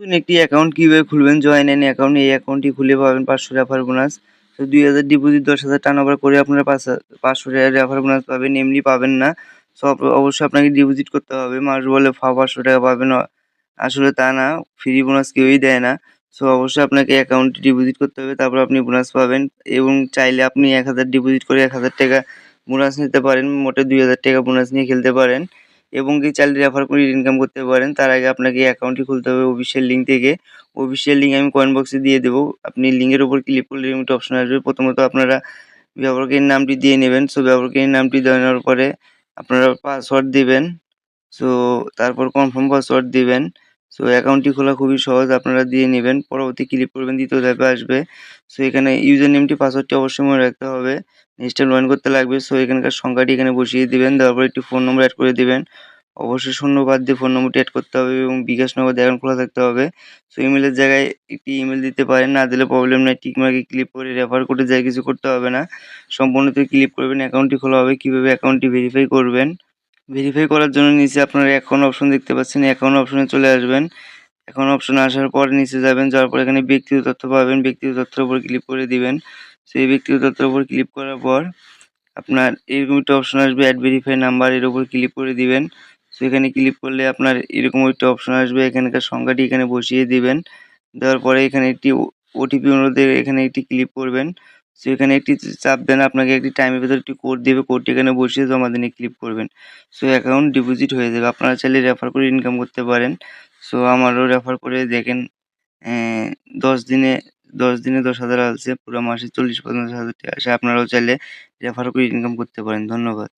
নতুন একটি অ্যাকাউন্ট কিভাবে খুলবেন? জয়েন অ্যান অ্যাকাউন্ট এই অ্যাকাউন্টটি খুলে পাবেন ৫০০ রেফার বোনাস। তো ২,০০০ ডিপোজিট ১০,০০০ টার্নওভার করে আপনারা ৫০০ রেফার বোনাস পাবেন, এমনি পাবেন না। সো অবশ্যই আপনাকে ডিপোজিট করতে হবে। মানুষ বলে ৫০০ টাকা পাবেন, আসলে তা না। ফ্রি বোনাস কেউই দেয় না। সো অবশ্যই আপনাকে অ্যাকাউন্টে ডিপোজিট করতে হবে, তারপর আপনি বোনাস পাবেন এবং চাইলে আপনি ১,০০০ ডিপোজিট করে ১,০০০ টাকা বোনাস নিতে পারেন। মোটে ২,০০০ টাকা বোনাস নিয়ে খেলতে পারেন এবং কি চাইলে রেফার করে ইনকাম করতে পারেন। তার আগে আপনাকে অ্যাকাউন্টটি খুলতে হবে অফিসিয়াল লিঙ্ক থেকে। অফিসিয়াল লিঙ্ক আমি কমেন্ট বক্সে দিয়ে দেবো। আপনি লিঙ্কের উপর ক্লিক করলে এরকম একটা অপশন আসবে। প্রথমত আপনারা ব্যবহারকারীর নামটি দিয়ে নেবেন। সো ব্যবহারকারীর নামটি দেওয়ার পরে আপনারা পাসওয়ার্ড দিবেন। সো তারপর কনফার্ম পাসওয়ার্ড দিবেন। সো অ্যাকাউন্টটি খোলা খুবই সহজ, আপনারা দিয়ে নিবেন। পরবর্তী ক্লিক করবেন, ২য় ধাপে আসবে। সো এখানে ইউজার নেমটি পাসওয়ার্ডটি অবশ্যই মনে রাখতে হবে। নেক্সটে লগ ইন করতে লাগবে। সো এখানকার সংখ্যাটি এখানে বসিয়ে দিবেন। দেওয়ার পর একটি ফোন নম্বর এড করে দিবেন। অবশ্যই শূন্য বাদ দিয়ে ফোন নম্বরটি এড করতে হবে এবং বিকাশ নগদ অ্যাকাউন্ট খোলা থাকতে হবে। সো ইমেইলের জায়গায় একটি ইমেইল দিতে পারেন, না দিলে প্রবলেম নাই। টিক মার্কে ক্লিক করে রেফার কোডে যায় কিছু করতে হবে না। সম্পূর্ণতে ক্লিক করবেন, অ্যাকাউন্টটি খোলা হবে। কিভাবে অ্যাকাউন্টটি ভেরিফাই করবেন? ভেরিফাই করার জন্য নিচে আপনারা অ্যাকাউন্ট অপশন দেখতে পাচ্ছেন। অ্যাকাউন্ট অপশনে চলে আসবেন। অ্যাকাউন্ট অপশনে আসার পর নিচে যাবেন। যাওয়ার পর এখানে ব্যক্তিগত তথ্য পাবেন। ব্যক্তিগত তথ্যের উপর ক্লিক করে দিবেন। সেই ব্যক্তিগত তথ্যের উপর ক্লিক করার পর আপনার এরকম একটা অপশন আসবে, অ্যাড ভেরিফাই নাম্বার, এর উপর ক্লিক করে দিবেন। সো এখানে ক্লিক করলে আপনার এরকম একটা অপশন আসবে। এখানকার সংখ্যাটি এখানে বসিয়ে দিবেন। দেওয়ার পরে এখানে একটি ওটিপি অনুরোধে এখানে একটি ক্লিক করবেন। সো এখানে একটি চাপ দেন, আপনাকে একটি টাইমের ভেতরে একটি কোড দেবে। কোডটি এখানে বসিয়ে জমা দিনে ক্লিক করবেন। সো অ্যাকাউন্ট ডিপোজিট হয়ে যাবে। আপনারা চাইলে রেফার করে ইনকাম করতে পারেন। সো আমারও রেফার করে দেখেন, অ্যা ১০ দিনে ১০ দিনে ১০,০০০ আসছে। পুরা মাসে ৪০-৫০ হাজার টাকা আসে। আপনারাও চাইলে রেফার করে ইনকাম করতে পারেন। ধন্যবাদ।